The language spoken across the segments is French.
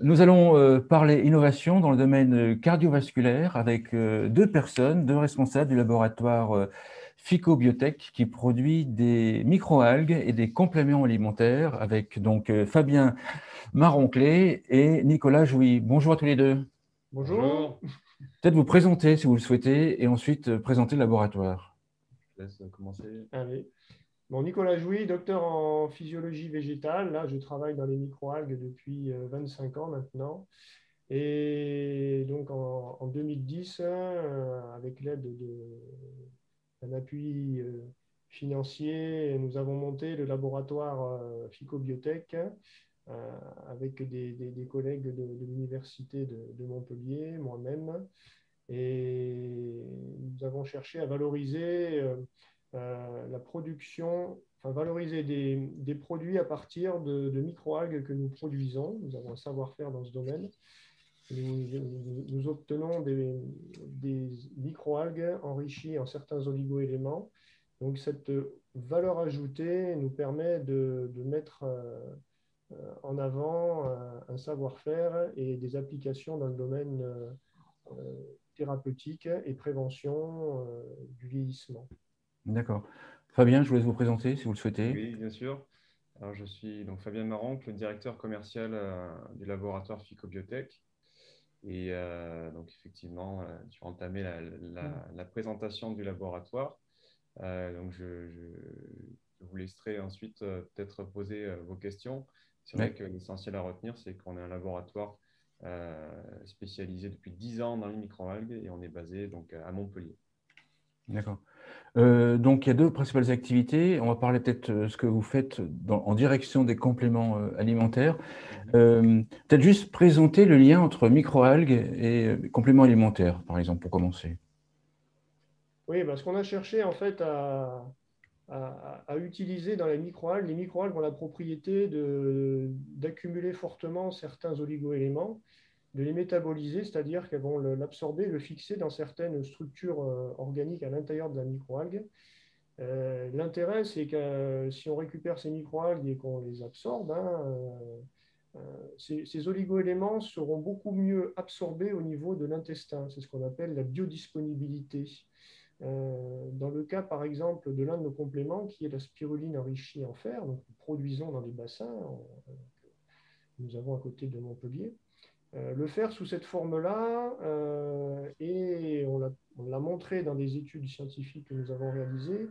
Nous allons parler innovation dans le domaine cardiovasculaire avec deux personnes, deux responsables du laboratoire Phycobiotech qui produit des microalgues et des compléments alimentaires avec donc Fabien Maronclé et Nicolas Jouy. Bonjour à tous les deux. Bonjour. Bonjour, Peut-être vous présenter si vous le souhaitez et ensuite présenter le laboratoire. je laisse commencer. Allez. Bon, Nicolas Jouy, docteur en physiologie végétale. Là, je travaille dans les microalgues depuis 25 ans maintenant. Et donc, en 2010, avec l'aide d'un appui financier, nous avons monté le laboratoire Phycobiotech avec des collègues de l'université de Montpellier, moi-même. Et nous avons cherché à valoriser la production, enfin valoriser des produits à partir de microalgues que nous produisons. Nous avons un savoir-faire dans ce domaine. Nous obtenons des microalgues enrichies en certains oligoéléments. Donc cette valeur ajoutée nous permet de mettre en avant un savoir-faire et des applications dans le domaine thérapeutique et prévention du vieillissement. D'accord. Fabien, je vous laisse vous présenter si vous le souhaitez. Oui, bien sûr. Alors, je suis donc Fabien Maroncle, le directeur commercial du laboratoire Phycobiotech. Et donc, effectivement, tu as entamé la présentation du laboratoire. Donc, je vous laisserai ensuite peut-être poser vos questions. C'est Oui, vrai que l'essentiel à retenir, c'est qu'on est un laboratoire spécialisé depuis 10 ans dans les microalgues et on est basé donc à Montpellier. d'accord. Donc, il y a deux principales activités. On va parler peut-être de ce que vous faites en direction des compléments alimentaires. Mhm. Peut-être juste présenter le lien entre microalgues et compléments alimentaires, par exemple, pour commencer. Oui, parce qu'on a cherché en fait à utiliser dans les microalgues ont la propriété d'accumuler fortement certains oligoéléments, de les métaboliser, c'est-à-dire qu'elles vont l'absorber, le fixer dans certaines structures organiques à l'intérieur de la microalgue. L'intérêt, c'est que si on récupère ces microalgues et qu'on les absorbe, ces oligoéléments seront beaucoup mieux absorbés au niveau de l'intestin. C'est ce qu'on appelle la biodisponibilité. Dans le cas, par exemple, de l'un de nos compléments, qui est la spiruline enrichie en fer, donc nous produisons dans les bassins que nous avons à côté de Montpellier, le fer sous cette forme-là, et on l'a montré dans des études scientifiques que nous avons réalisées,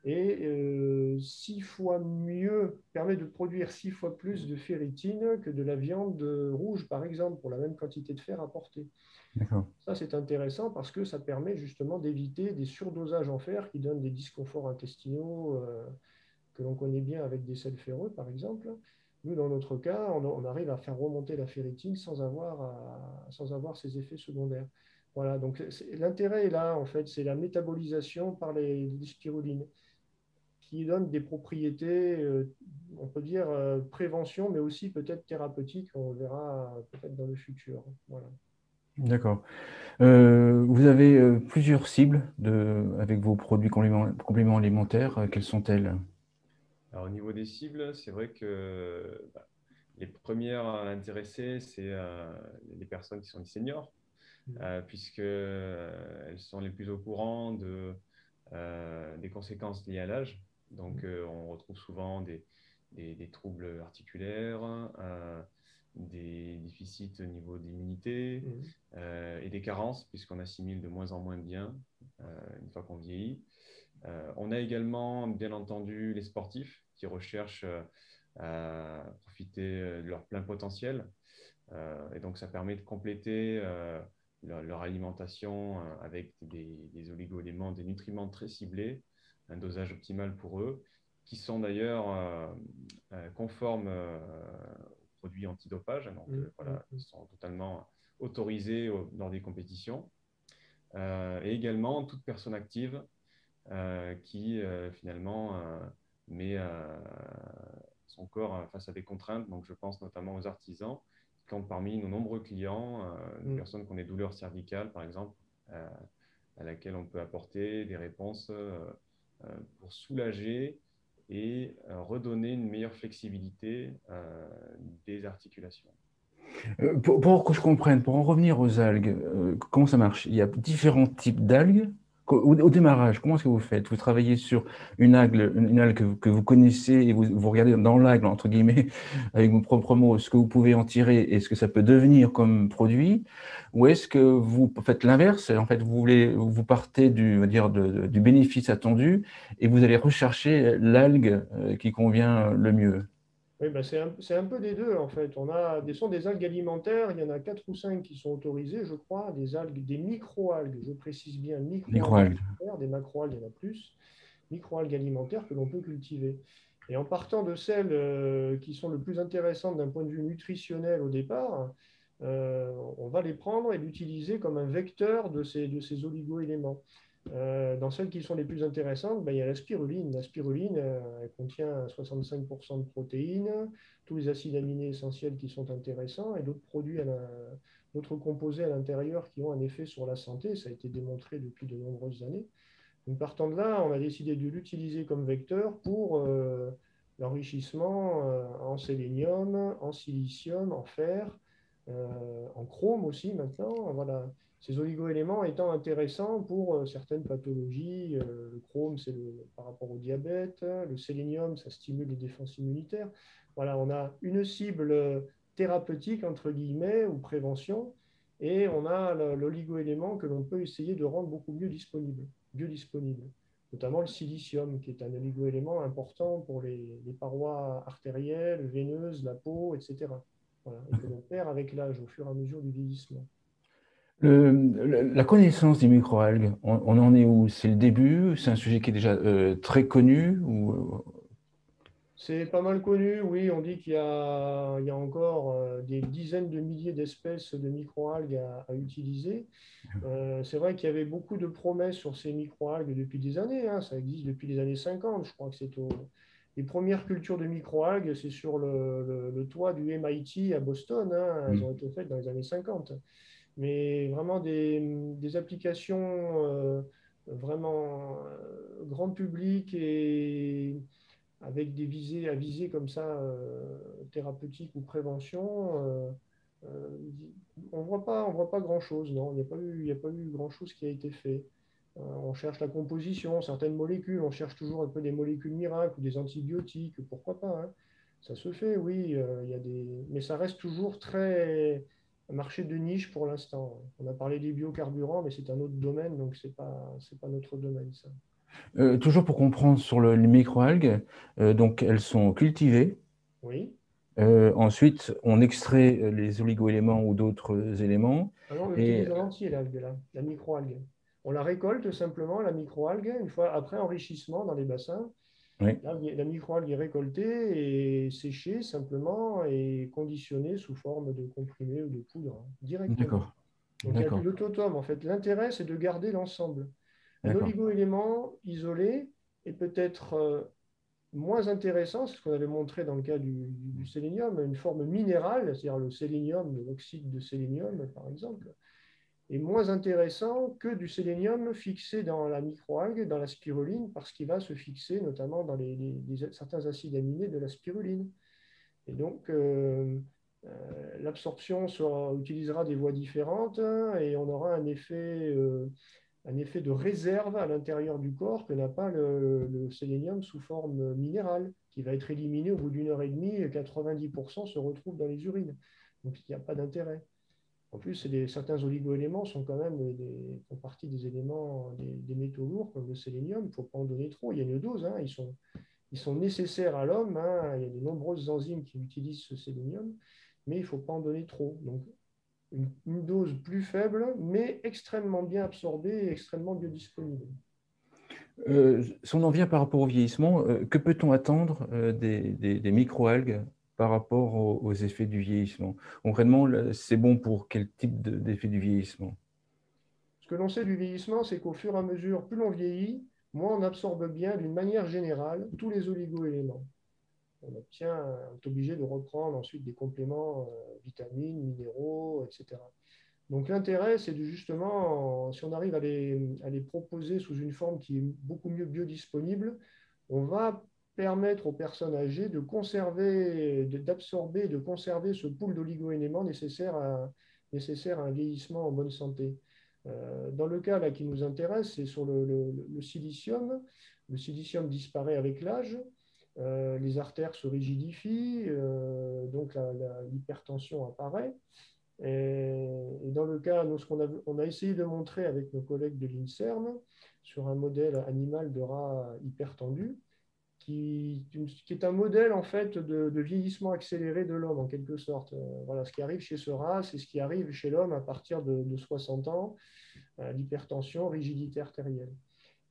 et 6 fois mieux, permet de produire 6 fois plus de ferritine que de la viande rouge, par exemple, pour la même quantité de fer apportée. D'accord. Ça, c'est intéressant parce que ça permet justement d'éviter des surdosages en fer qui donnent des disconforts intestinaux que l'on connaît bien avec des sels ferreux, par exemple. Nous, dans notre cas, on arrive à faire remonter la ferritine sans avoir ces effets secondaires. Voilà, donc l'intérêt est là, en fait, c'est la métabolisation par les spirulines qui donnent des propriétés, on peut dire prévention, mais aussi peut-être thérapeutique, on le verra peut-être dans le futur. Voilà. D'accord. Vous avez plusieurs cibles avec vos produits compléments alimentaires. Quelles sont-elles? Alors, au niveau des cibles, c'est vrai que les premières intéressées, c'est les personnes qui sont des seniors, puisque elles sont les plus au courant des conséquences liées à l'âge. Donc, on retrouve souvent des troubles articulaires, des déficits au niveau d'immunité et des carences, puisqu'on assimile de moins en moins bien une fois qu'on vieillit. On a également, bien entendu, les sportifs qui recherchent à profiter de leur plein potentiel. Et donc, ça permet de compléter leur alimentation avec des oligo-éléments, des nutriments très ciblés, un dosage optimal pour eux, qui sont d'ailleurs conformes aux produits antidopage. Donc, voilà, ils sont totalement autorisés lors des compétitions. Et également, toute personne active qui finalement met son corps face à des contraintes. Donc, je pense notamment aux artisans qui comptent parmi nos nombreux clients, une personne qui a des douleurs cervicales, par exemple, à laquelle on peut apporter des réponses pour soulager et redonner une meilleure flexibilité des articulations. Pour que je comprenne, pour en revenir aux algues, comment ça marche? Il y a différents types d'algues. Au démarrage, comment est-ce que vous faites? Vous travaillez sur une algue que vous connaissez et vous regardez dans l'algue, entre guillemets, avec vos propres mots, ce que vous pouvez en tirer et ce que ça peut devenir comme produit. Ou est-ce que vous faites l'inverse? En fait, vous partez on va dire, du bénéfice attendu et vous allez rechercher l'algue qui convient le mieux. Oui, ben c'est un peu des deux en fait. Sont des algues alimentaires, il y en a quatre ou cinq qui sont autorisées, je crois, des algues, des micro-algues, je précise bien micro-algues Microalgues. alimentaires, des macro-algues, il y en a plus, micro-algues alimentaires que l'on peut cultiver. Et en partant de celles qui sont le plus intéressantes d'un point de vue nutritionnel au départ, on va les prendre et l'utiliser comme un vecteur de ces oligo-éléments. Dans celles qui sont les plus intéressantes, ben, il y a la spiruline. La spiruline, elle contient 65% de protéines, tous les acides aminés essentiels qui sont intéressants et d'autres composés à l'intérieur qui ont un effet sur la santé. Ça a été démontré depuis de nombreuses années. Donc, partant de là, on a décidé de l'utiliser comme vecteur pour l'enrichissement en sélénium, en silicium, en fer, en chrome aussi maintenant. Voilà. Ces oligoéléments étant intéressants pour certaines pathologies. Le chrome, par rapport au diabète. Le sélénium, ça stimule les défenses immunitaires. Voilà, on a une cible thérapeutique, entre guillemets, ou prévention, et on a l'oligoélément que l'on peut essayer de rendre beaucoup mieux biodisponible, notamment le silicium, qui est un oligoélément important pour les parois artérielles, veineuses, la peau, etc. Voilà, et que l'on perd avec l'âge au fur et à mesure du vieillissement. La connaissance des microalgues, on en est où? C'est le début? C'est un sujet qui est déjà très connu C'est pas mal connu, oui. On dit il y a encore des dizaines de milliers d'espèces de microalgues à utiliser. C'est vrai qu'il y avait beaucoup de promesses sur ces microalgues depuis des années, hein. Ça existe depuis les années 50. Je crois que les premières cultures de microalgues, c'est sur le toit du MIT à Boston, hein. Elles ont été faites dans les années 50. Mais vraiment des applications vraiment grand public et avec des visées à viser comme ça, thérapeutique ou prévention, euh, on voit pas grand-chose, non. Il y a pas eu grand-chose qui a été fait. On cherche la composition, certaines molécules, on cherche toujours un peu des molécules miracles ou des antibiotiques, pourquoi pas, hein. Ça se fait, oui, il y a mais ça reste toujours très un marché de niche pour l'instant. On a parlé des biocarburants, mais c'est un autre domaine, donc c'est pas notre domaine, ça. toujours pour comprendre sur les microalgues, donc elles sont cultivées. Oui. Ensuite, on extrait les oligoéléments ou d'autres éléments. Alors, on Et l'utilise en entier, l'algue, là, la microalgue. On la récolte simplement, la microalgue, une fois après enrichissement dans les bassins. oui, Là, la microalgue est récoltée et séchée simplement et conditionnée sous forme de comprimé ou de poudre, hein, directement. d'accord, Donc, il y a d'accord, l'autotome. En fait, l'intérêt, c'est de garder l'ensemble. Un d'accord, oligoélément isolé est peut-être moins intéressant, c'est ce qu'on avait montré dans le cas du sélénium, une forme minérale, c'est-à-dire le sélénium, l'oxyde de sélénium, par exemple, est moins intéressant que du sélénium fixé dans la microalgue, dans la spiruline, parce qu'il va se fixer notamment dans certains acides aminés de la spiruline. Et donc, l'absorption utilisera des voies différentes, hein, et on aura un effet de réserve à l'intérieur du corps que n'a pas le sélénium sous forme minérale, qui va être éliminé au bout d'une heure et demie, et 90% se retrouvent dans les urines. Donc, il n'y a pas d'intérêt. En plus, certains oligoéléments sont quand même font partie des éléments, des métaux lourds comme le sélénium. Il ne faut pas en donner trop. Il y a une dose, hein. Ils sont nécessaires à l'homme, hein. Il y a de nombreuses enzymes qui utilisent ce sélénium, mais il ne faut pas en donner trop. Donc, une dose plus faible, mais extrêmement bien absorbée et extrêmement biodisponible. si on en vient par rapport au vieillissement, que peut-on attendre des microalgues par rapport aux effets du vieillissement? Concrètement, c'est bon pour quel type d'effet du vieillissement? Ce que l'on sait du vieillissement, c'est qu'au fur et à mesure, plus l'on vieillit, moins on absorbe bien, d'une manière générale, tous les oligoéléments. On est obligé de reprendre ensuite des compléments, vitamines, minéraux, etc. Donc l'intérêt, c'est de justement, si on arrive à les proposer sous une forme qui est beaucoup mieux biodisponible, on va permettre aux personnes âgées de conserver, d'absorber, de conserver ce pool d'oligo-éléments nécessaires à un vieillissement en bonne santé. Dans le cas là, qui nous intéresse, c'est sur le silicium. Le silicium disparaît avec l'âge, les artères se rigidifient, donc l'hypertension apparaît. Et dans le cas, nous, on a essayé de montrer avec nos collègues de l'INSERM sur un modèle animal de rat hypertendu, qui est un modèle en fait de vieillissement accéléré de l'homme en quelque sorte. Voilà, ce qui arrive chez ce rat, c'est ce qui arrive chez l'homme à partir de 60 ans, l'hypertension, rigidité artérielle.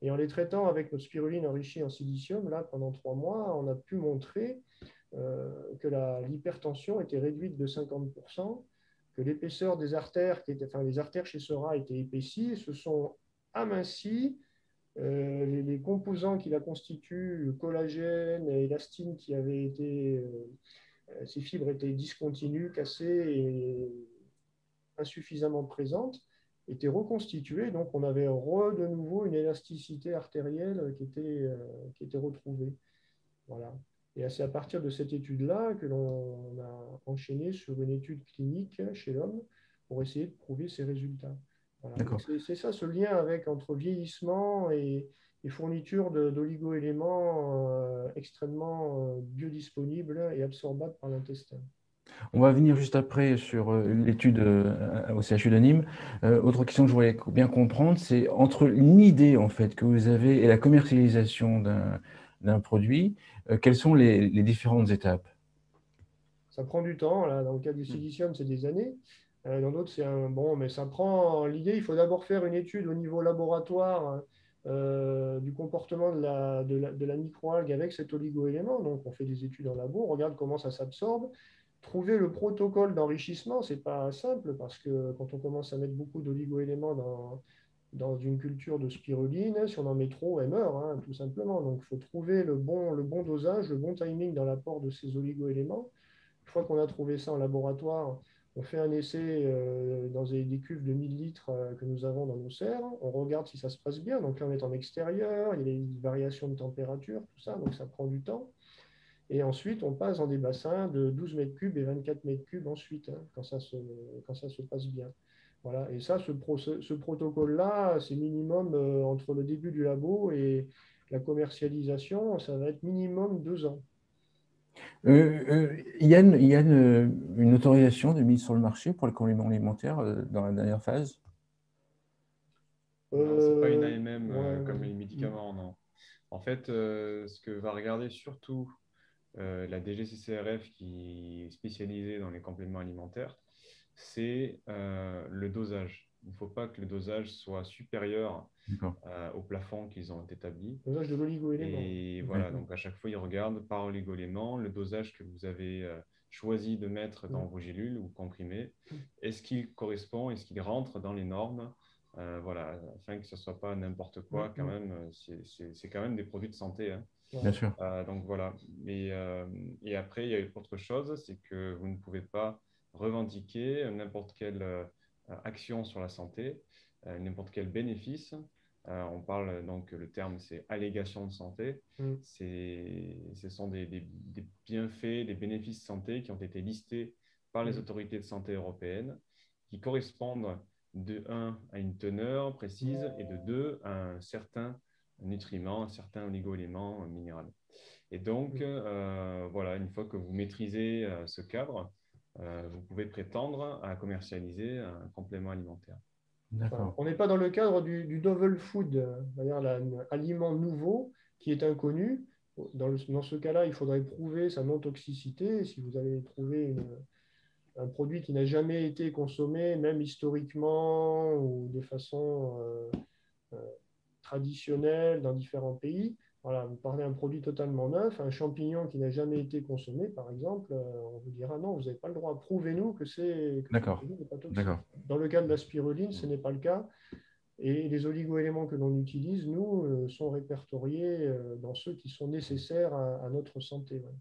Et en les traitant avec notre spiruline enrichie en silicium, là, pendant 3 mois, on a pu montrer que l'hypertension était réduite de 50%, que l'épaisseur des artères, les artères chez ce rat étaient épaissies et se sont amincies. Les composants qui la constituent, le collagène et élastine qui avaient été, ces fibres étaient discontinues, cassées et insuffisamment présentes, étaient reconstituées. Donc, on avait de nouveau une élasticité artérielle qui était retrouvée. Voilà. Et c'est à partir de cette étude-là que l'on a enchaîné sur une étude clinique chez l'homme pour essayer de prouver ces résultats. Voilà. C'est ça ce lien entre vieillissement et fourniture d'oligo-éléments extrêmement biodisponibles et absorbables par l'intestin. On va venir juste après sur l'étude au CHU de Nîmes. Autre question que je voulais bien comprendre, c'est entre l'idée en fait que vous avez et la commercialisation d'un produit, quelles sont les différentes étapes? Ça prend du temps. Là. Dans le cas du silicium, c'est des années. Dans d'autres, c'est bon, mais ça prend l'idée. Il faut d'abord faire une étude au niveau laboratoire du comportement de la microalgue avec cet oligo-élément. Donc, on fait des études en labo, on regarde comment ça s'absorbe. Trouver le protocole d'enrichissement, c'est pas simple parce que quand on commence à mettre beaucoup d'oligo-éléments dans une culture de spiruline, si on en met trop, elle meurt, hein, tout simplement. Donc, il faut trouver le bon dosage, le bon timing dans l'apport de ces oligo-éléments. Une fois qu'on a trouvé ça en laboratoire, on fait un essai dans des cuves de 1000 litres que nous avons dans nos serres. On regarde si ça se passe bien. Donc là, on est en extérieur, il y a des variations de température, tout ça, donc ça prend du temps. Et ensuite, on passe dans des bassins de 12 mètres cubes et 24 mètres cubes ensuite, hein, quand ça se passe bien. Voilà. Et ça, ce protocole-là, c'est minimum entre le début du labo et la commercialisation, ça va être minimum 2 ans. Il y a une autorisation de mise sur le marché pour le complément alimentaire dans la dernière phase? Non, ce n'est pas une AMM ouais, comme les médicaments, non. En fait, ce que va regarder surtout la DGCCRF qui est spécialisée dans les compléments alimentaires, c'est le dosage. Il ne faut pas que le dosage soit supérieur au plafond qu'ils ont établi. Le dosage de l'oligo-élément. Et voilà, donc à chaque fois, ils regardent par oligo-élément le dosage que vous avez choisi de mettre dans vos gélules ou comprimés. Est-ce qu'il correspond, est-ce qu'il rentre dans les normes? Voilà, afin que ce ne soit pas n'importe quoi, quand même, c'est quand même des produits de santé. Hein. Bien sûr. Donc voilà. Et après, il y a autre chose, c'est que vous ne pouvez pas revendiquer n'importe quelle action sur la santé, n'importe quel bénéfice. On parle donc, le terme, c'est allégation de santé. Ce sont des bienfaits, des bénéfices santé qui ont été listés par les autorités de santé européennes, qui correspondent de 1 à une teneur précise et de 2 à un certain nutriments, certains oligo-éléments minéraux. Et donc, voilà, une fois que vous maîtrisez ce cadre, vous pouvez prétendre à commercialiser un complément alimentaire. Enfin, on n'est pas dans le cadre du novel food, c'est-à-dire l'aliment nouveau qui est inconnu. Dans ce cas-là, il faudrait prouver sa non-toxicité. Si vous allez trouver un produit qui n'a jamais été consommé, même historiquement ou de façon traditionnelle dans différents pays. Voilà, vous parlez d'un produit totalement neuf, un champignon qui n'a jamais été consommé, par exemple, on vous dira non, vous n'avez pas le droit. Prouvez-nous que ce produit n'est pas toxique. Dans le cas de la spiruline, ce n'est pas le cas. Et les oligo-éléments que l'on utilise, nous, sont répertoriés dans ceux qui sont nécessaires à notre santé. Ouais.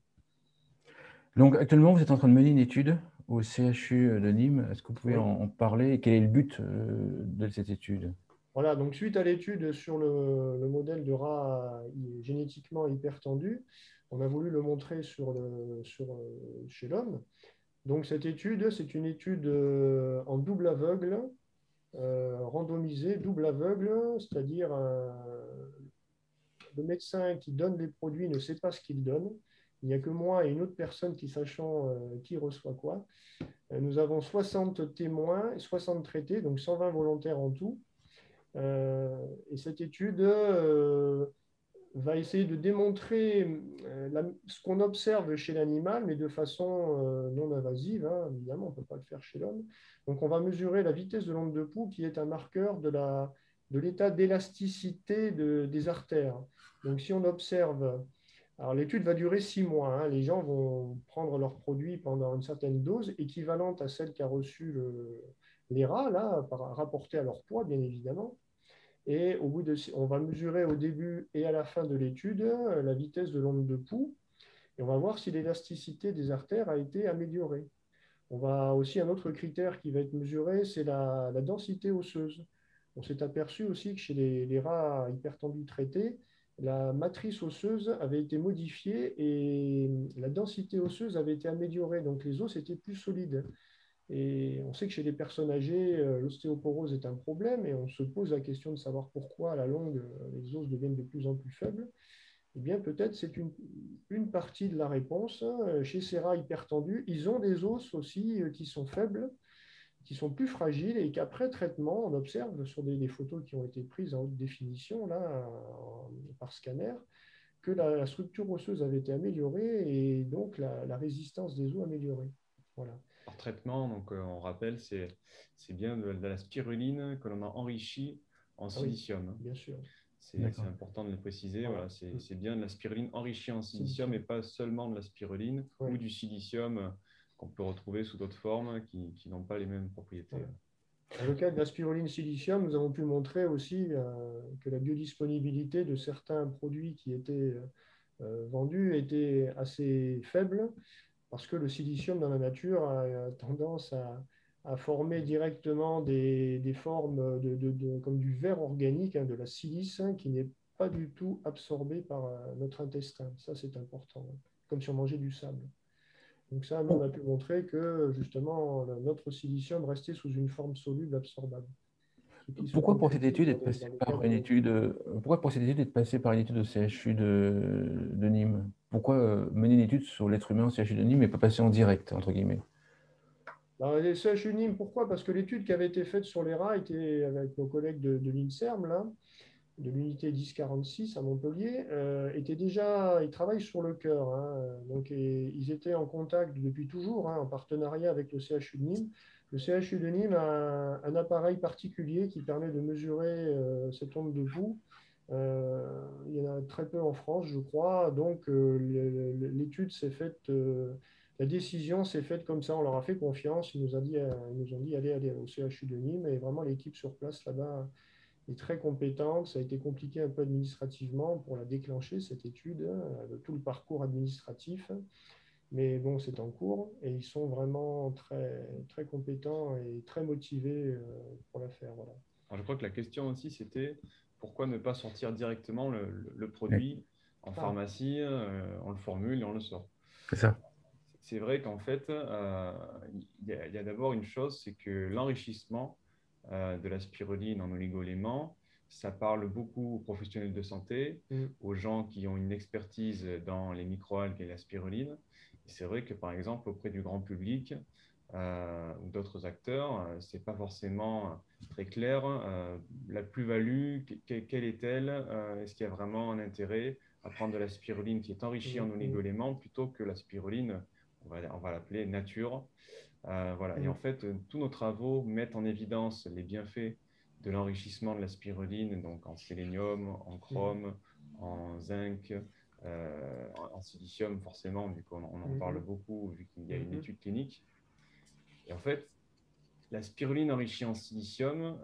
Donc actuellement, vous êtes en train de mener une étude au CHU de Nîmes. Est-ce que vous pouvez en parler et quel est le but de cette étude? Voilà, donc suite à l'étude sur le modèle de rat génétiquement hypertendu, on a voulu le montrer chez l'homme. Donc cette étude, c'est une étude en double aveugle, randomisée, double aveugle, c'est-à-dire le médecin qui donne les produits ne sait pas ce qu'il donne. Il n'y a que moi et une autre personne qui sachant qui reçoit quoi. Nous avons 60 témoins, 60 traités, donc 120 volontaires en tout. Et cette étude va essayer de démontrer ce qu'on observe chez l'animal, mais de façon non invasive, hein, évidemment, on ne peut pas le faire chez l'homme. Donc, on va mesurer la vitesse de l'onde de pouls, qui est un marqueur de l'état d'élasticité des artères. Donc, si on observe, alors l'étude va durer 6 mois, hein, les gens vont prendre leurs produits pendant une certaine dose, équivalente à celle qu'a reçue les rats, là, rapportée à leur poids, bien évidemment. Et on va mesurer au début et à la fin de l'étude la vitesse de l'onde de pouls et on va voir si l'élasticité des artères a été améliorée. On va aussi, un autre critère qui va être mesuré, c'est la densité osseuse. On s'est aperçu aussi que chez les rats hypertendus traités, la matrice osseuse avait été modifiée et la densité osseuse avait été améliorée. Donc les os étaient plus solides. Et on sait que chez les personnes âgées, l'ostéoporose est un problème et on se pose la question de savoir pourquoi à la longue, les os deviennent de plus en plus faibles. Eh bien, peut-être c'est une partie de la réponse. Chez ces rats hypertendus, ils ont des os aussi qui sont faibles, qui sont plus fragiles et qu'après traitement, on observe sur des photos qui ont été prises en haute définition là, par scanner, que la structure osseuse avait été améliorée et donc la résistance des os améliorée. Voilà. Par traitement, donc, on rappelle, c'est bien de la spiruline que l'on a enrichie en Ah oui, silicium. bien sûr. C'est important de le préciser. Voilà, c'est bien de la spiruline enrichie en silicium et pas seulement de la spiruline ou du silicium qu'on peut retrouver sous d'autres formes qui n'ont pas les mêmes propriétés. Dans le cas de la spiruline silicium, nous avons pu montrer aussi que la biodisponibilité de certains produits qui étaient vendus était assez faible parce que le silicium dans la nature a tendance à former directement des formes comme du verre organique, hein, de la silice, hein, qui n'est pas du tout absorbée par notre intestin. Ça, c'est important, hein, comme si on mangeait du sable. Donc ça, nous, on a pu montrer que justement, notre silicium restait sous une forme soluble absorbable. Pourquoi pour cette étude être passé par une étude, pourquoi pour cette étude être passé par une étude au CHU de Nîmes? Pourquoi mener une étude sur l'être humain au CHU de Nîmes et pas passer en direct, entre guillemets? Alors, les CHU Nîmes, pourquoi? Parce que l'étude qui avait été faite sur les rats était avec nos collègues de l'INSERM, là, de l'unité 1046 à Montpellier, était déjà, ils travaillent sur le cœur, hein, donc ils étaient en contact depuis toujours, hein, en partenariat avec le CHU de Nîmes. Le CHU de Nîmes a un appareil particulier qui permet de mesurer cette onde de pouls. Il y en a très peu en France, je crois. Donc, l'étude s'est faite, la décision s'est faite comme ça. On leur a fait confiance. Ils nous ont dit allez au CHU de Nîmes. Et vraiment, l'équipe sur place là-bas est très compétente. Ça a été compliqué un peu administrativement pour la déclencher, cette étude, tout le parcours administratif. Mais bon, c'est en cours et ils sont vraiment très, très compétents et très motivés pour la faire. Voilà. Alors, je crois que la question aussi, c'était pourquoi ne pas sortir directement le produit en pharmacie, on le formule et on le sort. C'est ça. C'est vrai qu'en fait, il y a d'abord une chose, c'est que l'enrichissement de la spiruline en oligoéléments, ça parle beaucoup aux professionnels de santé, aux gens qui ont une expertise dans les microalgues et la spiruline. Et c'est vrai que, par exemple, auprès du grand public ou d'autres acteurs, ce n'est pas forcément très clair. La plus-value, quelle est-elle? Est-ce qu'il y a vraiment un intérêt à prendre de la spiruline qui est enrichie en oligoéléments plutôt que la spiruline, on va l'appeler nature? Voilà. Et en fait, tous nos travaux mettent en évidence les bienfaits de l'enrichissement de la spiruline, donc en sélénium, en chrome, en zinc, en silicium, forcément, vu qu'on en parle beaucoup, vu qu'il y a une étude clinique. Et en fait, la spiruline enrichie en silicium,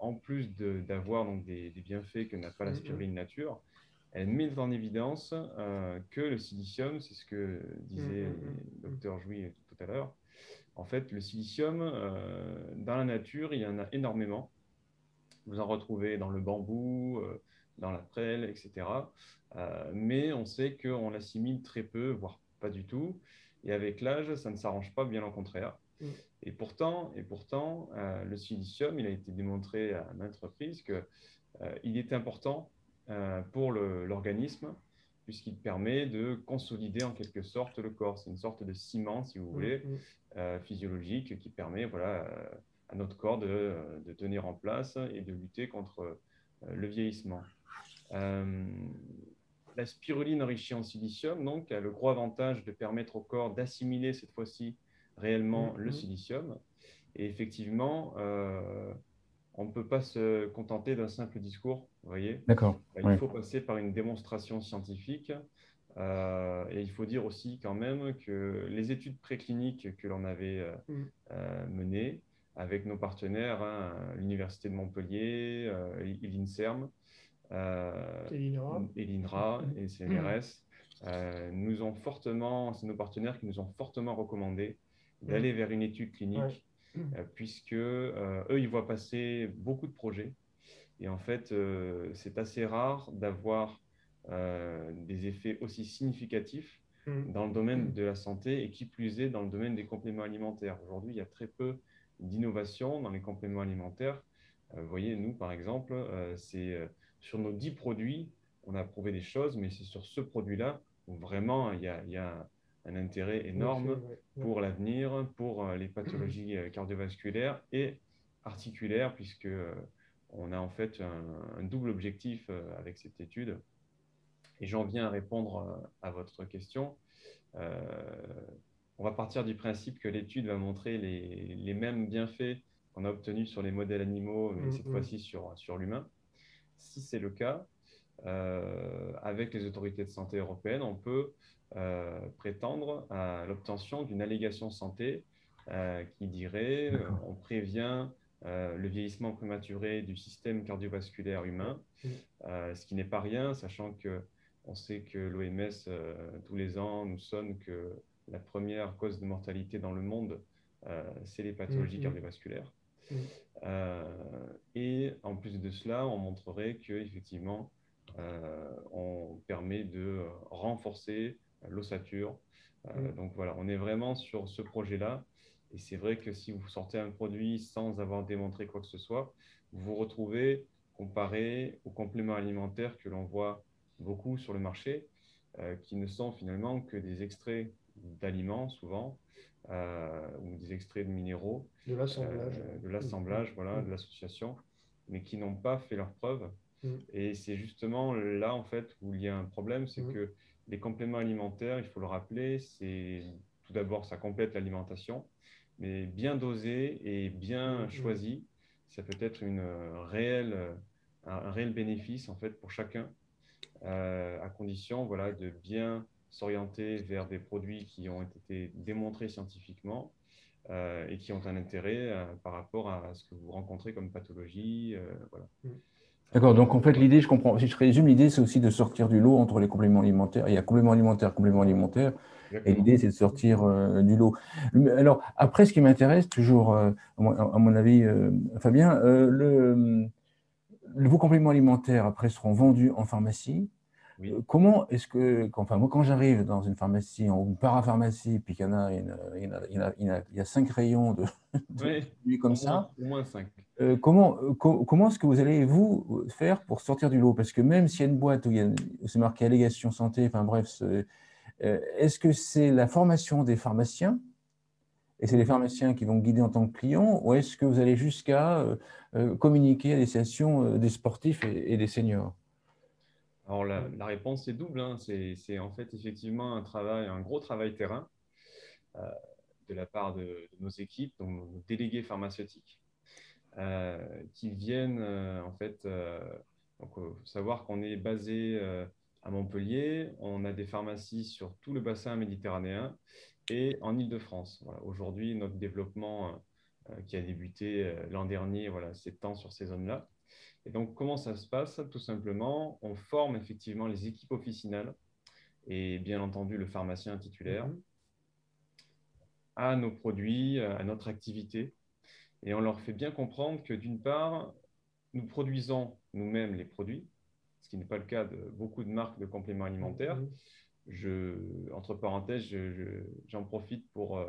en plus d'avoir donc des bienfaits que n'a pas la spiruline nature, elle met en évidence que le silicium, c'est ce que disait le docteur Jouy tout à l'heure, en fait, le silicium, dans la nature, il y en a énormément. Vous en retrouvez dans le bambou, dans la prêle, etc. Mais on sait qu'on l'assimile très peu, voire pas du tout. Et avec l'âge, ça ne s'arrange pas, bien au contraire. Et pourtant, le silicium, il a été démontré à maintes reprises qu'il est important pour l'organisme, puisqu'il permet de consolider en quelque sorte le corps. C'est une sorte de ciment, si vous voulez, physiologique, qui permet à notre corps de tenir en place et de lutter contre le vieillissement. La spiruline enrichie en silicium donc, a le gros avantage de permettre au corps d'assimiler cette fois-ci réellement le silicium. Et effectivement, on ne peut pas se contenter d'un simple discours, vous voyez. D'accord. Il faut passer par une démonstration scientifique. Et il faut dire aussi quand même que les études précliniques que l'on avait menées avec nos partenaires, l'Université de Montpellier et l'INSERM, et l'INRA et CNRS, nous ont fortement, c'est nos partenaires qui nous ont fortement recommandé d'aller vers une étude clinique, puisque eux, ils voient passer beaucoup de projets. Et en fait, c'est assez rare d'avoir des effets aussi significatifs dans le domaine de la santé et qui plus est dans le domaine des compléments alimentaires. Aujourd'hui, il y a très peu d'innovation dans les compléments alimentaires. Vous voyez, nous, par exemple, c'est sur nos 10 produits, on a prouvé des choses, mais c'est sur ce produit-là où vraiment il y a un intérêt énorme pour l'avenir, pour les pathologies cardiovasculaires et articulaires, puisque on a en fait un double objectif avec cette étude. Et j'en viens à répondre à votre question. On va partir du principe que l'étude va montrer les mêmes bienfaits qu'on a obtenus sur les modèles animaux, mais cette fois-ci sur l'humain. Si c'est le cas, avec les autorités de santé européennes, on peut prétendre à l'obtention d'une allégation santé qui dirait on prévient le vieillissement prématuré du système cardiovasculaire humain, ce qui n'est pas rien, sachant qu'on sait que l'OMS, tous les ans, nous sonne que la première cause de mortalité dans le monde, c'est les pathologies cardiovasculaires. Et en plus de cela, on montrerait qu'effectivement, on permet de renforcer l'ossature. Donc voilà, on est vraiment sur ce projet-là. Et c'est vrai que si vous sortez un produit sans avoir démontré quoi que ce soit, vous vous retrouvez comparé aux compléments alimentaires que l'on voit beaucoup sur le marché, qui ne sont finalement que des extraits d'aliments souvent, ou des extraits de minéraux, de l'assemblage, voilà, de l'association, mais qui n'ont pas fait leurs preuves. Et c'est justement là, en fait, où il y a un problème, c'est que les compléments alimentaires, il faut le rappeler, c'est tout d'abord, ça complète l'alimentation, mais bien dosé et bien choisi, ça peut être un réel bénéfice, en fait, pour chacun, à condition, voilà, de bien s'orienter vers des produits qui ont été démontrés scientifiquement et qui ont un intérêt par rapport à ce que vous rencontrez comme pathologie. Voilà. D'accord, donc en fait, l'idée, je comprends, si je résume, l'idée, c'est aussi de sortir du lot entre les compléments alimentaires. Il y a compléments alimentaires, et l'idée, c'est de sortir du lot. Alors, après, ce qui m'intéresse, toujours, à mon avis, Fabien, vos compléments alimentaires, après, seront vendus en pharmacie. Oui. Comment est-ce que, enfin, moi, quand j'arrive dans une pharmacie ou une parapharmacie, puis qu'il y en a, il y a 5 rayons de produits comme ça, au moins 5. comment est-ce que vous allez, vous, faire pour sortir du lot? Parce que même s'il y a une boîte où c'est marqué allégation santé, enfin bref, est-ce que c'est la formation des pharmaciens et c'est les pharmaciens qui vont guider en tant que clients, ou est-ce que vous allez jusqu'à communiquer à destination des sportifs et des seniors? Alors, la réponse est double. Hein. C'est en fait effectivement un gros travail terrain de la part de nos équipes, donc nos délégués pharmaceutiques, qui viennent en fait. Donc, faut savoir qu'on est basé à Montpellier. On a des pharmacies sur tout le bassin méditerranéen et en Île-de-France. Voilà. Aujourd'hui, notre développement qui a débuté l'an dernier, voilà, s'étend sur ces zones-là. Et donc, comment ça se passe? Tout simplement, on forme effectivement les équipes officinales et bien entendu le pharmacien titulaire à nos produits, à notre activité. Et on leur fait bien comprendre que d'une part, nous produisons nous-mêmes les produits, ce qui n'est pas le cas de beaucoup de marques de compléments alimentaires. Entre parenthèses, j'en profite pour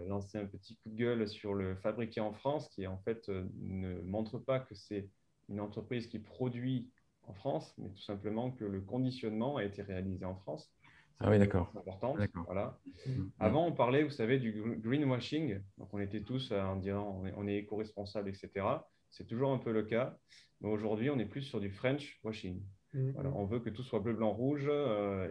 lancer un petit coup de gueule sur le fabriqué en France, qui en fait ne montre pas que c'est une entreprise qui produit en France, mais tout simplement que le conditionnement a été réalisé en France. Ah oui, d'accord. C'est important. D'accord. Voilà. Avant, on parlait, vous savez, du greenwashing. Donc, on était tous en disant on est éco-responsable, etc. C'est toujours un peu le cas. Mais aujourd'hui, on est plus sur du French washing. Voilà, on veut que tout soit bleu, blanc, rouge.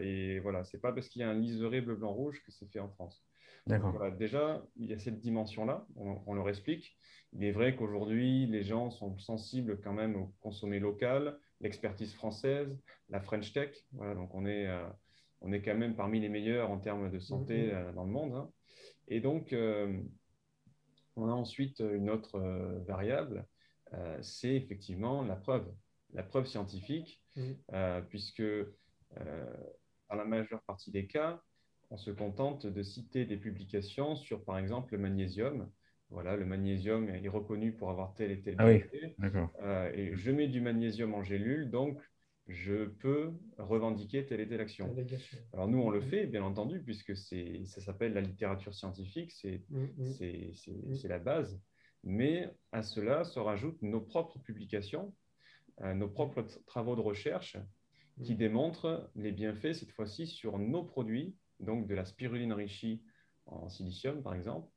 Et voilà, c'est pas parce qu'il y a un liseré bleu, blanc, rouge que c'est fait en France. Donc, voilà, déjà, il y a cette dimension-là. On leur explique. Il est vrai qu'aujourd'hui, les gens sont sensibles quand même au consommer local, l'expertise française, la French Tech. Voilà, donc on est quand même parmi les meilleurs en termes de santé dans le monde. Hein. Et donc, on a ensuite une autre variable, c'est effectivement la preuve scientifique, puisque dans la majeure partie des cas, on se contente de citer des publications sur, par exemple, le magnésium. Voilà, le magnésium est reconnu pour avoir tel et tel bienfait. Et je mets du magnésium en gélule, donc je peux revendiquer telle et telle action. Alors nous, on le fait, bien entendu, puisque ça s'appelle la littérature scientifique, c'est la base. Mais à cela se rajoutent nos propres publications, nos propres travaux de recherche qui démontrent les bienfaits, cette fois-ci, sur nos produits, donc de la spiruline enrichie en silicium, par exemple.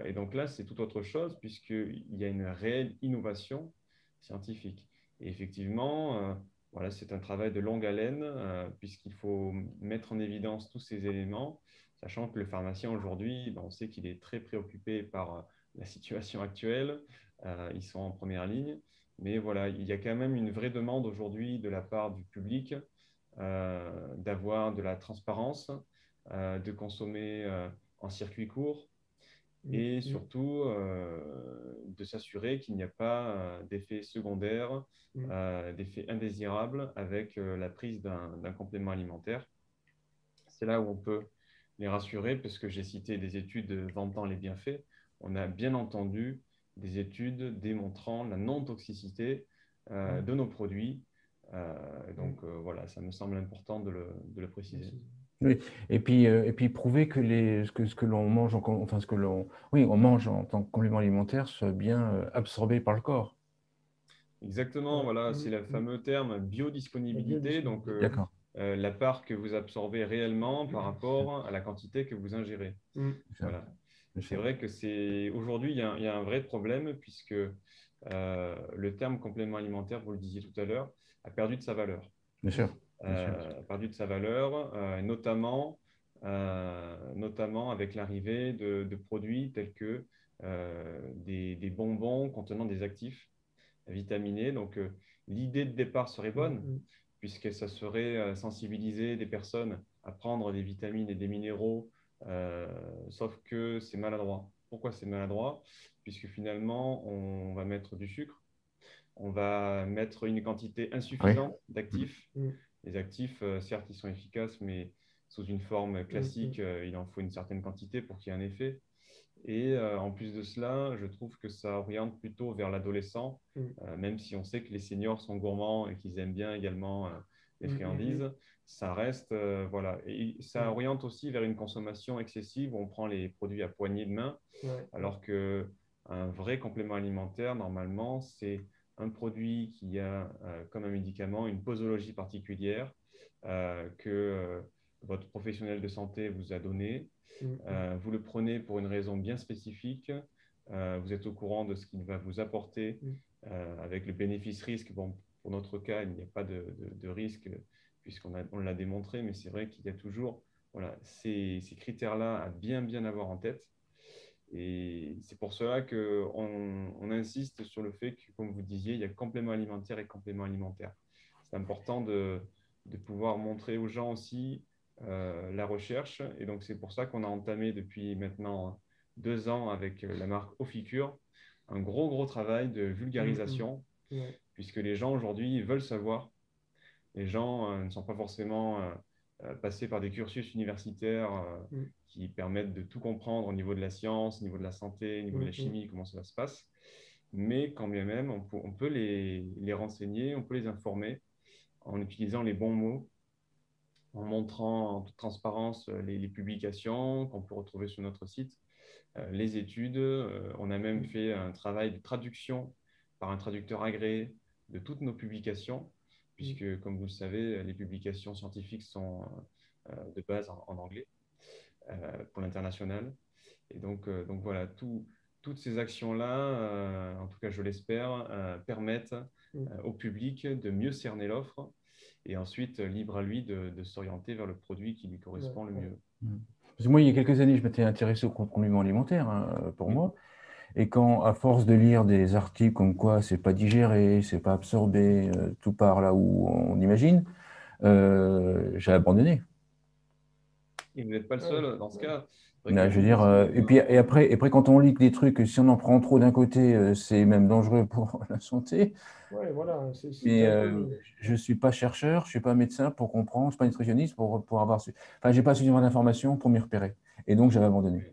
Et donc là, c'est tout autre chose, puisqu'il y a une réelle innovation scientifique. Et effectivement, voilà, c'est un travail de longue haleine, puisqu'il faut mettre en évidence tous ces éléments, sachant que le pharmacien aujourd'hui, on sait qu'il est très préoccupé par la situation actuelle, ils sont en première ligne, mais voilà, il y a quand même une vraie demande aujourd'hui de la part du public d'avoir de la transparence, de consommer en circuit court, et surtout de s'assurer qu'il n'y a pas d'effets secondaires, d'effets indésirables avec la prise d'un complément alimentaire. C'est là où on peut les rassurer, parce que j'ai cité des études vantant les bienfaits. On a bien entendu des études démontrant la non-toxicité de nos produits. Donc voilà, ça me semble important de le préciser. Oui, et puis prouver que ce que l'on mange, enfin on mange en tant que complément alimentaire soit bien absorbé par le corps. Exactement, voilà, c'est le fameux terme biodisponibilité, donc la part que vous absorbez réellement par rapport à la quantité que vous ingérez. Voilà. C'est vrai que aujourd'hui, il y a un vrai problème, puisque le terme complément alimentaire, vous le disiez tout à l'heure, a perdu de sa valeur. Bien sûr. A perdu de sa valeur, notamment avec l'arrivée de produits tels que des bonbons contenant des actifs vitaminés. Donc, l'idée de départ serait bonne, puisque ça serait sensibiliser des personnes à prendre des vitamines et des minéraux, sauf que c'est maladroit. Pourquoi c'est maladroit? Puisque finalement, on va mettre du sucre, on va mettre une quantité insuffisante d'actifs. Les actifs, certes, ils sont efficaces, mais sous une forme classique, il en faut une certaine quantité pour qu'il y ait un effet. Et en plus de cela, je trouve que ça oriente plutôt vers l'adolescent, même si on sait que les seniors sont gourmands et qu'ils aiment bien également les friandises, ça reste, voilà. Et ça oriente aussi vers une consommation excessive où on prend les produits à poignée de main, alors qu'un vrai complément alimentaire, normalement, c'est un produit qui a, comme un médicament, une posologie particulière que votre professionnel de santé vous a donné. Vous le prenez pour une raison bien spécifique. Vous êtes au courant de ce qu'il va vous apporter avec le bénéfice-risque. Bon, pour notre cas, il n'y a pas de risque puisqu'on l'a démontré, mais c'est vrai qu'il y a toujours ces critères-là à bien avoir en tête. Et c'est pour cela qu'on insiste sur le fait que, comme vous disiez, il y a complément alimentaire et complément alimentaire. C'est important de pouvoir montrer aux gens aussi la recherche. Et donc, c'est pour ça qu'on a entamé depuis maintenant 2 ans avec la marque Oficure un gros travail de vulgarisation, puisque les gens aujourd'hui veulent savoir. Les gens ne sont pas forcément passés par des cursus universitaires qui permettent de tout comprendre au niveau de la science, au niveau de la santé, au niveau de la chimie, comment ça se passe. mais quand bien même, on peut les renseigner, on peut les informer en utilisant les bons mots, en montrant en toute transparence les publications qu'on peut retrouver sur notre site, les études. On a même fait un travail de traduction par un traducteur agréé de toutes nos publications, puisque, comme vous le savez, les publications scientifiques sont de base en anglais pour l'international. Et donc voilà, toutes ces actions-là, en tout cas je l'espère, permettent au public de mieux cerner l'offre et ensuite libre à lui de s'orienter vers le produit qui lui correspond le mieux. Parce que moi, il y a quelques années, je m'étais intéressé au complément alimentaire, hein, pour moi. Et quand, à force de lire des articles comme quoi c'est pas digéré, c'est pas absorbé, tout part là où on imagine, j'ai abandonné. Et vous n'êtes pas le seul dans ce cas. C'est vrai Là, que je veux dire, et après, quand on lit que des trucs, si on en prend trop d'un côté, c'est même dangereux pour la santé. Ouais, voilà, c'est Mais un peu. je ne suis pas chercheur, je ne suis pas médecin pour comprendre, je ne suis pas nutritionniste pour avoir su. Enfin, j'ai pas suffisamment d'informations pour m'y repérer. Et donc, j'avais abandonné.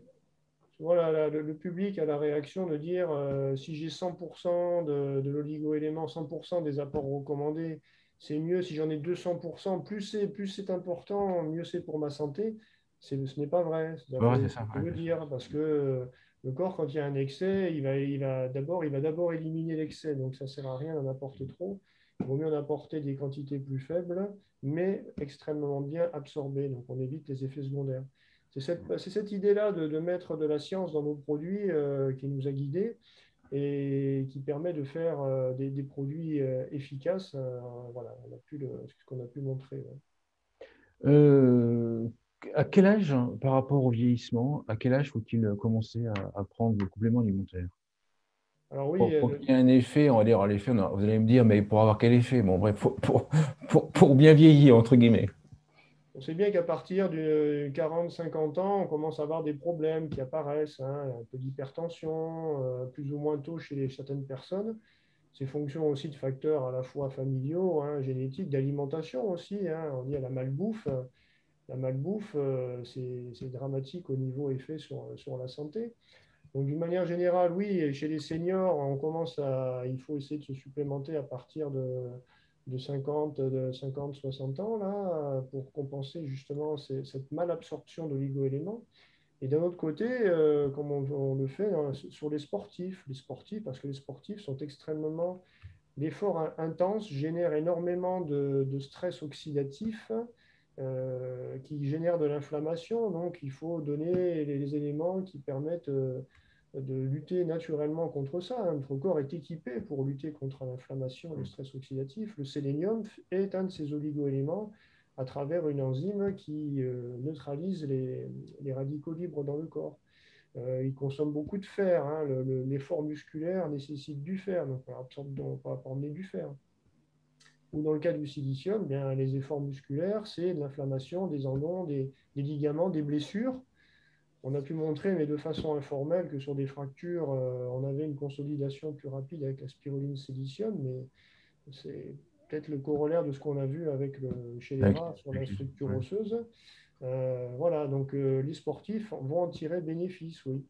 Voilà, le public a la réaction de dire si j'ai 100% de l'oligo-élément, 100% des apports recommandés, c'est mieux. Si j'en ai 200%, plus c'est important, mieux c'est pour ma santé. Ce n'est pas vrai. Il Ouais, faut, c'est ça. faut Ouais, le bien sûr. dire parce que le corps, quand il y a un excès, il va d'abord éliminer l'excès. Donc, ça ne sert à rien d'en apporter trop. Il vaut mieux en apporter des quantités plus faibles, mais extrêmement bien absorbées. Donc, on évite les effets secondaires. C'est cette idée-là de mettre de la science dans nos produits qui nous a guidés et qui permet de faire des produits efficaces. Voilà, ce qu'on a pu montrer. Ouais. Euh, à quel âge, par rapport au vieillissement, à quel âge faut-il commencer à prendre le complément alimentaire? Alors oui, Pour qu'il y ait un effet, on va dire, l'effet, vous allez me dire, mais pour avoir quel effet? Bon, bref, pour bien vieillir, entre guillemets. on sait bien qu'à partir de 40-50 ans, on commence à avoir des problèmes qui apparaissent, hein, un peu d'hypertension, plus ou moins tôt chez certaines personnes. C'est fonction aussi de facteurs à la fois familiaux, hein, génétiques, d'alimentation aussi, hein. On dit à la malbouffe. La malbouffe, c'est dramatique au niveau effet sur la santé. Donc, d'une manière générale, oui, chez les seniors, il faut essayer de se supplémenter à partir de 50, 60 ans, là, pour compenser justement cette malabsorption d'oligo-éléments. Et d'un autre côté, comme on le fait hein, sur les sportifs, parce que les sportifs sont extrêmement. L'effort intense génère énormément de stress oxydatif qui génère de l'inflammation. Donc, il faut donner les éléments qui permettent de lutter naturellement contre ça. Notre corps est équipé pour lutter contre l'inflammation et le stress oxydatif. Le sélénium est un de ces oligo-éléments à travers une enzyme qui neutralise les radicaux libres dans le corps. Il consomme beaucoup de fer, hein. L'effort musculaire nécessite du fer, donc on va emmener du fer. Ou dans le cas du silicium, eh bien, les efforts musculaires, c'est de l'inflammation des endons, des ligaments, des blessures. On a pu montrer, mais de façon informelle, que sur des fractures, on avait une consolidation plus rapide avec la spiruline silicium, mais c'est peut-être le corollaire de ce qu'on a vu chez les Avec- rats sur la avec- structure ouais. osseuse. Voilà, donc les sportifs vont en tirer bénéfice, oui.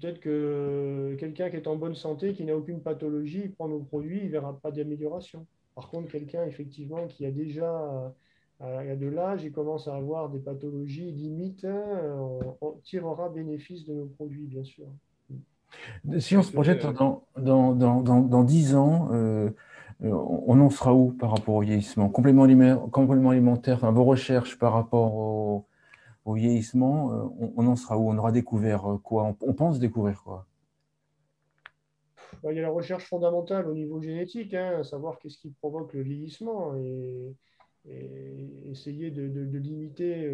Peut-être que quelqu'un qui est en bonne santé, qui n'a aucune pathologie, il prend nos produits, il ne verra pas d'amélioration. Par contre, quelqu'un effectivement qui a déjà de l'âge et commence à avoir des pathologies limites, on tirera bénéfice de nos produits, bien sûr. Si on se projette dans 10 ans, on en sera où par rapport au vieillissement? Complément alimentaire, enfin, vos recherches par rapport au vieillissement, on en sera où? On aura découvert quoi? On pense découvrir quoi? Il y a la recherche fondamentale au niveau génétique, hein, savoir qu'est-ce qui provoque le vieillissement et essayer de limiter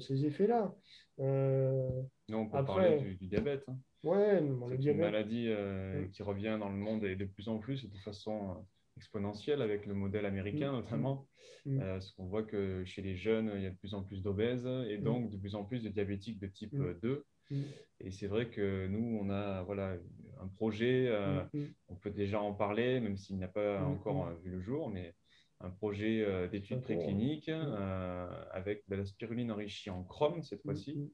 ces effets-là. Euh, Nous, on peut parler Après, du diabète, hein. ouais, le C'est une diabète. maladie Mm, qui revient dans le monde et de plus en plus et de façon exponentielle avec le modèle mm, américain mm, notamment. mm, Parce qu'on voit que chez les jeunes, il y a de plus en plus d'obèses et mm, donc de plus en plus de diabétiques de type mm, 2. mm, Et c'est vrai que nous, on a voilà, un projet, mm, mm, on peut déjà en parler, même s'il n'a pas mm, encore mm. vu le jour, mais un projet C'est un d'études cours, hein. précliniques Mm, avec de la spiruline enrichie en chrome cette mm, fois-ci, mm,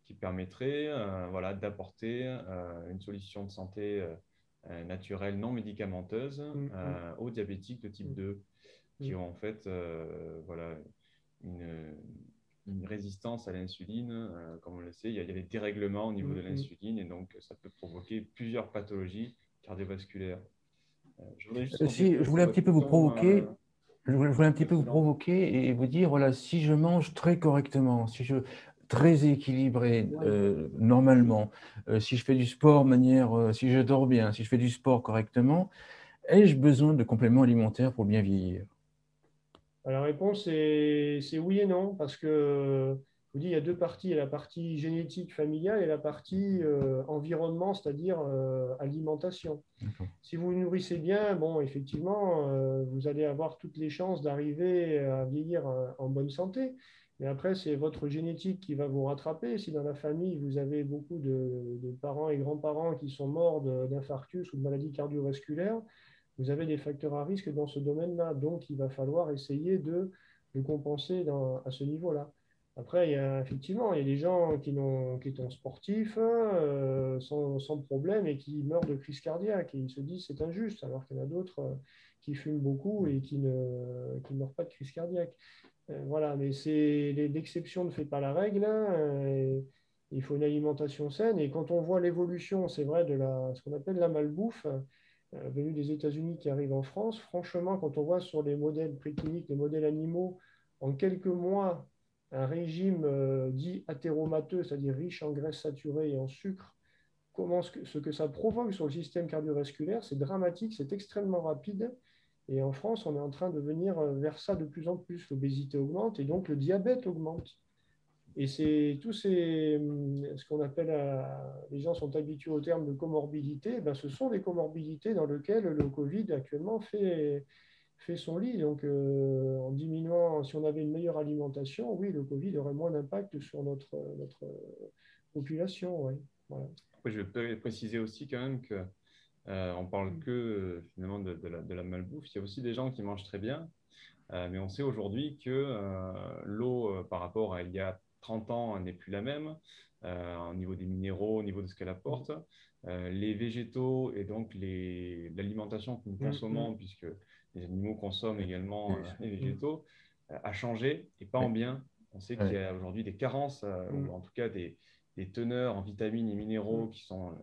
qui permettrait voilà, d'apporter une solution de santé naturelles non médicamenteuses aux diabétiques de type 2 qui ont en fait voilà, une résistance à l'insuline. Comme on le sait, il y a des dérèglements au niveau de l'insuline et donc ça peut provoquer plusieurs pathologies cardiovasculaires. Je voudrais juste Si compléter je voulais aussi un petit votre peu vous question provoquer, je voulais un petit peu vous précédente. provoquer et vous dire, voilà, si je mange très correctement, si je très équilibré normalement, si je fais du sport de manière, si je dors bien, si je fais du sport correctement, ai-je besoin de compléments alimentaires pour bien vieillir? La réponse est oui et non, parce que je vous dis, il y a deux parties. Il y a la partie génétique familiale et la partie environnement, c'est-à-dire alimentation. Si vous vous nourrissez bien, bon, effectivement, vous allez avoir toutes les chances d'arriver à vieillir en bonne santé. Mais après, c'est votre génétique qui va vous rattraper. Si dans la famille, vous avez beaucoup de parents et grands-parents qui sont morts d'infarctus ou de maladies cardiovasculaires, vous avez des facteurs à risque dans ce domaine-là. Donc, il va falloir essayer de compenser à ce niveau-là. Après, effectivement, il y a des gens qui sont sportifs sans problème et qui meurent de crise cardiaque et ils se disent c'est injuste, alors qu'il y en a d'autres qui fument beaucoup et qui ne meurent pas de crise cardiaque. Voilà, mais l'exception ne fait pas la règle, hein, et il faut une alimentation saine. Et quand on voit l'évolution, c'est vrai, ce qu'on appelle la malbouffe, venue des États-Unis qui arrive en France, franchement, quand on voit sur les modèles précliniques, les modèles animaux, en quelques mois, un régime dit athéromateux, c'est-à-dire riche en graisses saturées et en sucre, ce que ça provoque sur le système cardiovasculaire, c'est dramatique, c'est extrêmement rapide. Et en France, on est en train de venir vers ça de plus en plus. L'obésité augmente et donc le diabète augmente. Et c'est ce qu'on appelle, les gens sont habitués au terme de comorbidité, ben, ce sont des comorbidités dans lesquelles le Covid actuellement fait son lit. Donc, en diminuant, si on avait une meilleure alimentation, oui, le Covid aurait moins d'impact sur notre population. Ouais. Voilà. Après, je vais préciser aussi quand même que on parle que finalement de la malbouffe. Il y a aussi des gens qui mangent très bien, mais on sait aujourd'hui que l'eau, par rapport à il y a 30 ans, n'est plus la même au niveau des minéraux, au niveau de ce qu'elle apporte. Les végétaux et donc l'alimentation que nous consommons, puisque les animaux consomment également les végétaux, a changé et pas en bien. On sait qu'il y a aujourd'hui des carences, ou en tout cas des teneurs en vitamines et minéraux qui sont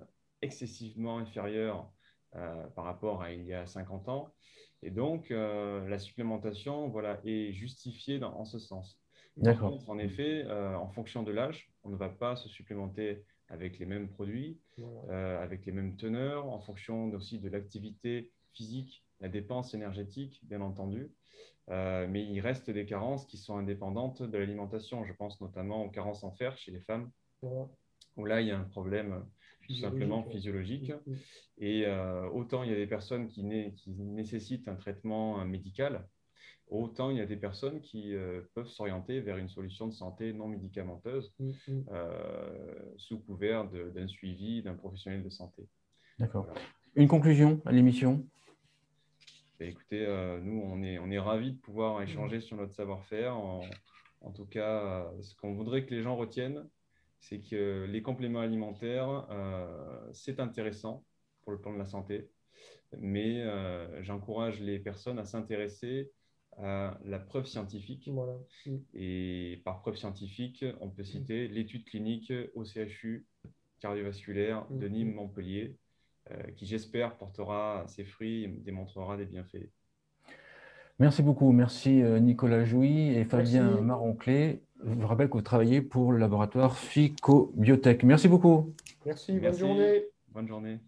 excessivement inférieures par rapport à il y a 50 ans. Et donc, la supplémentation voilà, est justifiée en ce sens. Par contre, en effet, en fonction de l'âge, on ne va pas se supplémenter avec les mêmes produits, avec les mêmes teneurs, en fonction aussi de l'activité physique, la dépense énergétique, bien entendu. Mais il reste des carences qui sont indépendantes de l'alimentation. Je pense notamment aux carences en fer chez les femmes, où là, il y a un problème tout simplement physiologique. Et autant il y a des personnes qui nécessitent un traitement médical, autant il y a des personnes qui peuvent s'orienter vers une solution de santé non médicamenteuse sous couvert d'un suivi d'un professionnel de santé. D'accord. Voilà. Une conclusion à l'émission? Écoutez, nous, on est ravis de pouvoir échanger sur notre savoir-faire. En tout cas, ce qu'on voudrait que les gens retiennent, c'est que les compléments alimentaires, c'est intéressant pour le plan de la santé, mais j'encourage les personnes à s'intéresser à la preuve scientifique. Voilà. Et par preuve scientifique, on peut citer l'étude clinique au CHU cardiovasculaire de Nîmes-Montpellier, qui j'espère portera ses fruits et démontrera des bienfaits. Merci beaucoup. Merci Nicolas Jouy et Fabien Maronclé. Je vous rappelle que vous travaillez pour le laboratoire Ficobiotech. Merci beaucoup. Merci. Bonne journée. Bonne journée.